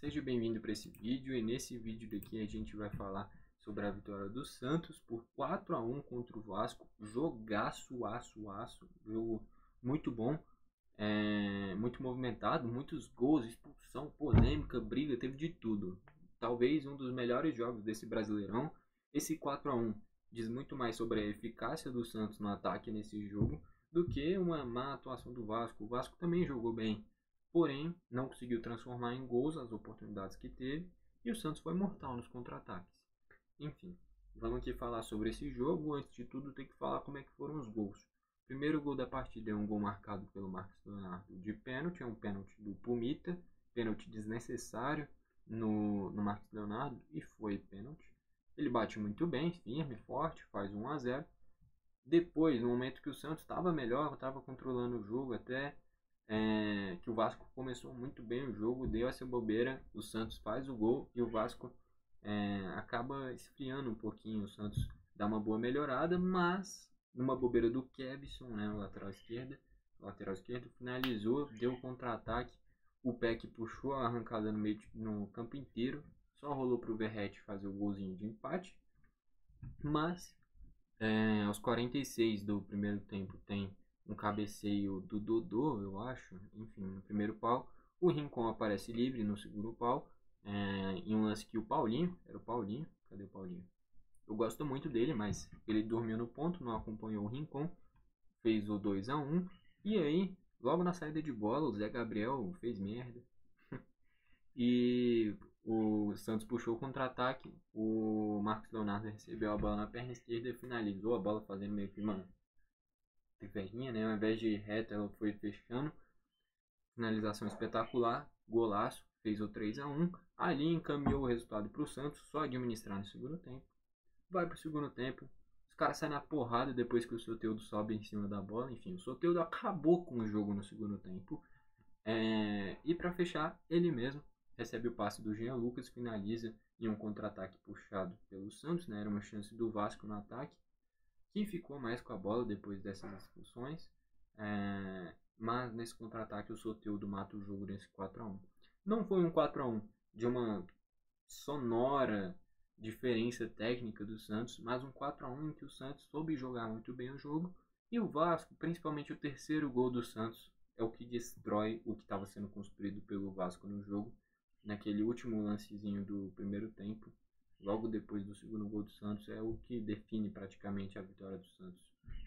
Seja bem-vindo para esse vídeo, e nesse vídeo daqui a gente vai falar sobre a vitória do Santos por 4-1 contra o Vasco. Jogaço, aço, jogo muito bom, muito movimentado, muitos gols, expulsão, polêmica, briga, teve de tudo. Talvez um dos melhores jogos desse Brasileirão. Esse 4-1 diz muito mais sobre a eficácia do Santos no ataque nesse jogo do que uma má atuação do Vasco. O Vasco também jogou bem, porém não conseguiu transformar em gols as oportunidades que teve, e o Santos foi mortal nos contra-ataques. Enfim, vamos aqui falar sobre esse jogo. Antes de tudo, tem que falar como é que foram os gols. O primeiro gol da partida é um gol marcado pelo Marcos Leonardo de pênalti, é um pênalti do Pumita, pênalti desnecessário no Marcos Leonardo, e foi pênalti. Ele bate muito bem, firme, forte, faz 1-0. Depois, no momento que o Santos estava melhor, estava controlando o jogo até, que o Vasco começou muito bem o jogo, deu essa bobeira, o Santos faz o gol e o Vasco acaba esfriando um pouquinho. O Santos dá uma boa melhorada, mas numa bobeira do Kevson, né, o lateral esquerdo, finalizou, deu contra-ataque, o Peck puxou a arrancada no campo inteiro, só rolou para o Verratti fazer o golzinho de empate. Mas aos 46 do primeiro tempo tem um cabeceio do Dodô, eu acho, enfim, no primeiro pau. O Rincon aparece livre no segundo pau, em um lance que o Paulinho, cadê o Paulinho? Eu gosto muito dele, mas ele dormiu no ponto, não acompanhou o Rincon, fez o 2-1, e aí, logo na saída de bola, o Zé Gabriel fez merda, e o Santos puxou o contra-ataque, o Marcos Leonardo recebeu a bola na perna esquerda e finalizou a bola fazendo meio que uma trivelinha, né? Ao invés de reta, ela foi fechando. Finalização espetacular, golaço, fez o 3-1. Ali encaminhou o resultado para o Santos, só administrar no segundo tempo. Vai para o segundo tempo, os caras saem na porrada depois que o Soteldo sobe em cima da bola. Enfim, o Soteldo acabou com o jogo no segundo tempo. E para fechar, ele mesmo recebe o passe do Jean Lucas, finaliza em um contra-ataque puxado pelo Santos, né? Era uma chance do Vasco no ataque, que ficou mais com a bola depois dessas expulsões. Mas nesse contra-ataque o Soteldo mata o jogo nesse 4-1. Não foi um 4-1 de uma sonora diferença técnica do Santos, mas um 4-1 em que o Santos soube jogar muito bem o jogo, e o Vasco, principalmente o terceiro gol do Santos, é o que destrói o que estava sendo construído pelo Vasco no jogo. Naquele último lancezinho do primeiro tempo, logo depois do segundo gol do Santos, é o que define praticamente a vitória do Santos.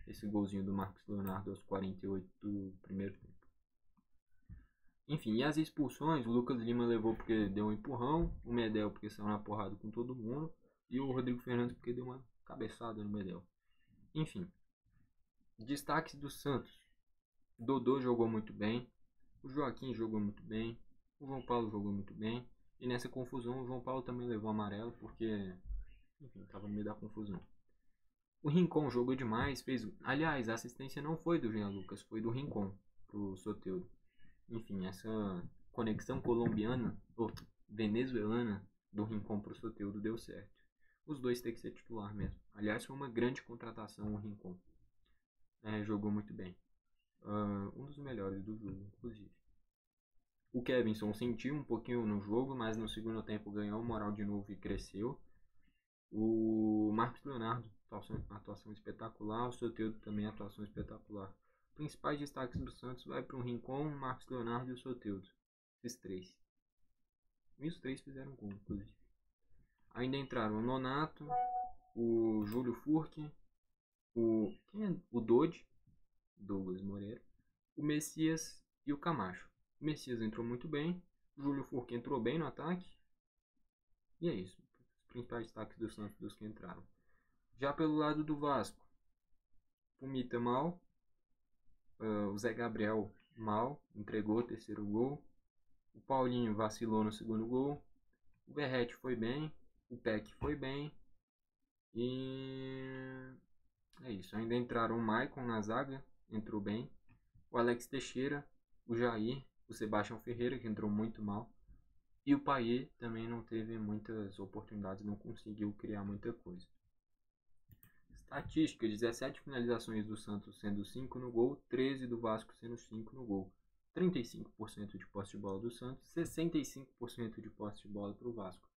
Esse golzinho do Marcos Leonardo aos 48 do primeiro tempo. Enfim, e as expulsões, o Lucas Lima levou porque deu um empurrão, o Medel porque saiu na porrada com todo mundo, e o Rodrigo Fernandes porque deu uma cabeçada no Medel. Enfim, destaques do Santos. Dodô jogou muito bem, o Joaquim jogou muito bem, o João Paulo jogou muito bem, e nessa confusão o João Paulo também levou amarelo porque, enfim, estava no meio da confusão. O Rincon jogou demais, aliás, a assistência não foi do Jean Lucas, foi do Rincon pro Soteldo. Enfim, essa conexão colombiana ou venezuelana do Rincon pro Soteldo deu certo. Os dois têm que ser titular mesmo. Aliás, foi uma grande contratação o Rincon. Jogou muito bem. Um dos melhores do jogo, inclusive. O Kevson sentiu um pouquinho no jogo, mas no segundo tempo ganhou moral de novo e cresceu. O Marcos Leonardo, atuação espetacular. O Soteldo também, atuação espetacular. Principais destaques do Santos vai para o Rincon, Marcos Leonardo e o Soteldo. Esses três. E os três fizeram gol, inclusive. Ainda entraram o Nonato, o Júlio Furque, o Dodge, Douglas Moreira, o Messias e o Camacho. O Messias entrou muito bem, o Júlio Furque entrou bem no ataque. E é isso. Os principais destaques do Santos, dos que entraram. Já pelo lado do Vasco, Pumita mal, o Zé Gabriel mal, entregou o terceiro gol. O Paulinho vacilou no segundo gol. O Verratti foi bem, o Peck foi bem. E é isso. Ainda entraram o Maicon na zaga, entrou bem. O Alex Teixeira, o Jair, o Sebastião Ferreira, que entrou muito mal. E o Payet também não teve muitas oportunidades, não conseguiu criar muita coisa. Estatística: 17 finalizações do Santos sendo 5 no gol, 13 do Vasco sendo 5 no gol. 35% de posse de bola do Santos, 65% de posse de bola para o Vasco.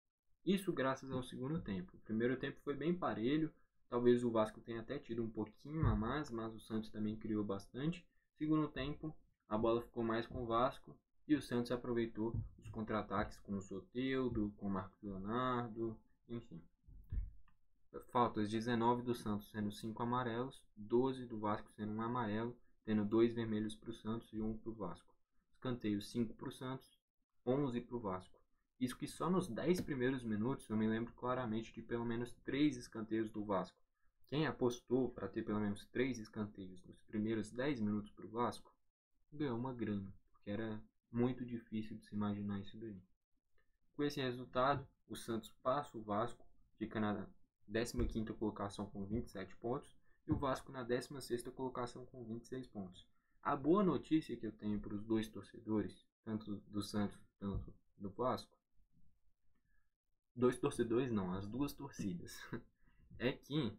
Isso graças ao segundo tempo. O primeiro tempo foi bem parelho, talvez o Vasco tenha até tido um pouquinho a mais, mas o Santos também criou bastante. Segundo tempo, a bola ficou mais com o Vasco e o Santos aproveitou os contra-ataques com o Soteldo, com o Marcos Leonardo, enfim. Faltas 19 do Santos sendo 5 amarelos, 12 do Vasco sendo 1 amarelo, tendo 2 vermelhos para o Santos e 1 para o Vasco. Escanteios 5 para o Santos, 11 para o Vasco. Isso que só nos 10 primeiros minutos eu me lembro claramente de pelo menos 3 escanteios do Vasco. Quem apostou para ter pelo menos 3 escanteios nos primeiros 10 minutos para o Vasco, ganhou uma grana, porque era muito difícil de se imaginar isso daí. Com esse resultado, o Santos passa o Vasco, fica na 15ª colocação com 27 pontos, e o Vasco na 16ª colocação com 26 pontos. A boa notícia que eu tenho para os dois torcedores, tanto do Santos quanto do Vasco, dois torcedores não, as duas torcidas, é que,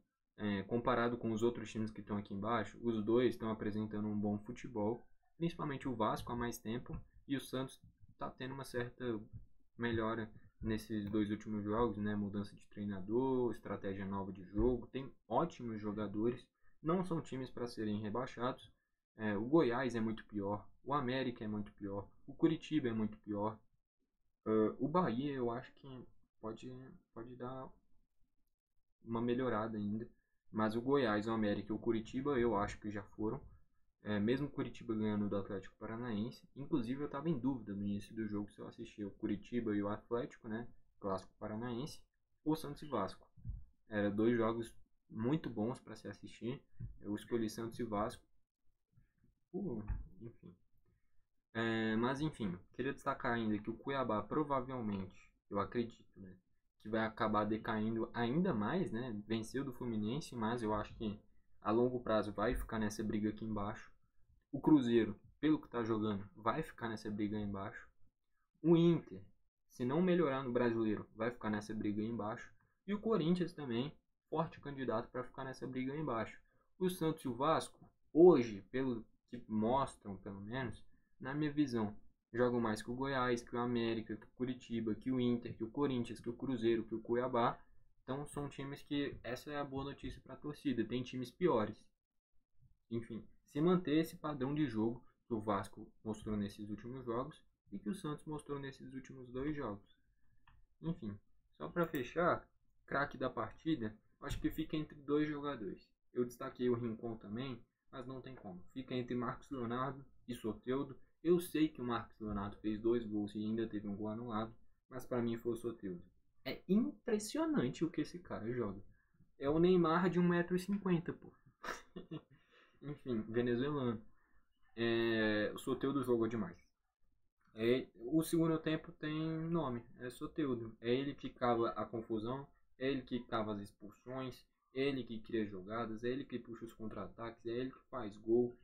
comparado com os outros times que estão aqui embaixo, os dois estão apresentando um bom futebol, principalmente o Vasco há mais tempo, e o Santos está tendo uma certa melhora nesses 2 últimos jogos, né? Mudança de treinador, estratégia nova de jogo, tem ótimos jogadores, não são times para serem rebaixados. O Goiás é muito pior, o América é muito pior, o Curitiba é muito pior, o Bahia eu acho que pode dar uma melhorada ainda, mas o Goiás, o América e o Curitiba eu acho que já foram. Mesmo o Curitiba ganhando do Atlético Paranaense, inclusive eu estava em dúvida no início do jogo se eu assistia o Curitiba e o Atlético, né, clássico paranaense, ou Santos e Vasco. Eram 2 jogos muito bons para se assistir, eu escolhi Santos e Vasco, enfim. Mas enfim, queria destacar ainda que o Cuiabá provavelmente, eu acredito, né, que vai acabar decaindo ainda mais, né, venceu do Fluminense, mas eu acho que a longo prazo vai ficar nessa briga aqui embaixo. O Cruzeiro, pelo que está jogando, vai ficar nessa briga aí embaixo. O Inter, se não melhorar no Brasileiro, vai ficar nessa briga aí embaixo. E o Corinthians também, forte candidato para ficar nessa briga aí embaixo. O Santos e o Vasco, hoje, pelo que mostram, pelo menos, na minha visão, jogam mais que o Goiás, que o América, que o Curitiba, que o Inter, que o Corinthians, que o Cruzeiro, que o Cuiabá. Então são times que, essa é a boa notícia para a torcida, tem times piores. Enfim, se manter esse padrão de jogo que o Vasco mostrou nesses últimos jogos e que o Santos mostrou nesses últimos 2 jogos. Enfim, só para fechar, craque da partida, acho que fica entre 2 jogadores. Eu destaquei o Rincon também, mas não tem como. Fica entre Marcos Leonardo e Soteldo. Eu sei que o Marcos Leonardo fez 2 gols e ainda teve um gol anulado, mas para mim foi o Soteldo. É impressionante o que esse cara joga. É o Neymar de 1,50 m, pô. Enfim, venezuelano. O Soteldo jogou demais. O segundo tempo tem nome, é Soteldo. É ele que cava a confusão, é ele que cava as expulsões, é ele que cria jogadas, é ele que puxa os contra-ataques, é ele que faz gol.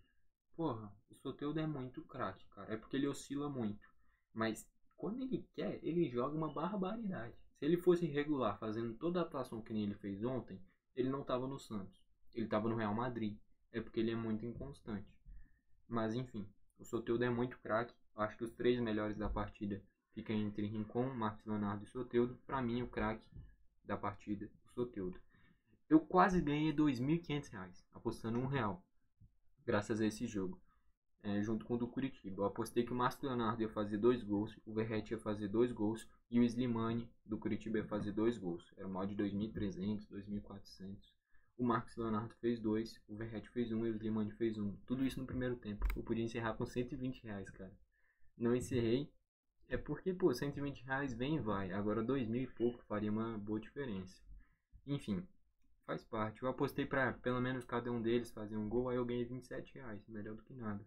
Porra, o Soteldo é muito craque, cara. É porque ele oscila muito. Mas quando ele quer, ele joga uma barbaridade. Se ele fosse regular, fazendo toda a atuação que nem ele fez ontem, ele não estava no Santos. Ele estava no Real Madrid. É porque ele é muito inconstante. Mas enfim, o Soteldo é muito craque. Acho que os 3 melhores da partida ficam entre Rincon, Marcos Leonardo e Soteldo. Para mim, o craque da partida, o Soteldo. Eu quase ganhei R$2.500 apostando R$1, graças a esse jogo. Junto com o do Curitiba. Eu apostei que o Marcos Leonardo ia fazer 2 gols, o Verratti ia fazer 2 gols e o Slimani do Curitiba ia fazer 2 gols. Era uma odd de 2.300, 2.400. O Marcos Leonardo fez 2, o Verratti fez 1 e o Slimani fez 1. Tudo isso no primeiro tempo. Eu podia encerrar com R$120, cara. Não encerrei. É porque, pô, R$120 vem e vai. Agora 2.000 e pouco faria uma boa diferença. Enfim, faz parte. Eu apostei para pelo menos cada um deles fazer um gol, aí eu ganhei R$27. Melhor do que nada.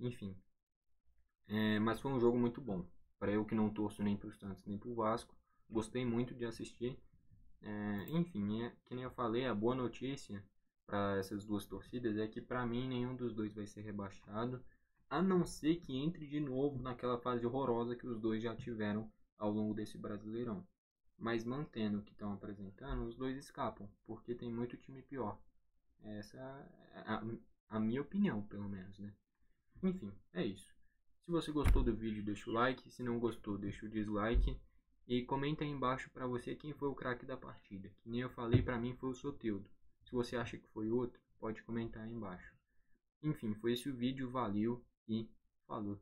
Enfim, mas foi um jogo muito bom. Para eu que não torço nem para o Santos nem para o Vasco, gostei muito de assistir. Enfim, que nem eu falei, a boa notícia para essas duas torcidas é que para mim nenhum dos dois vai ser rebaixado, a não ser que entre de novo naquela fase horrorosa que os dois já tiveram ao longo desse Brasileirão. Mas mantendo o que estão apresentando, os dois escapam, porque tem muito time pior. Essa é a minha opinião, pelo menos, né? Enfim, é isso. Se você gostou do vídeo, deixa o like. Se não gostou, deixa o dislike. E comenta aí embaixo pra você quem foi o craque da partida. Que nem eu falei, pra mim foi o Soteldo. Se você acha que foi outro, pode comentar aí embaixo. Enfim, foi esse o vídeo. Valeu e falou.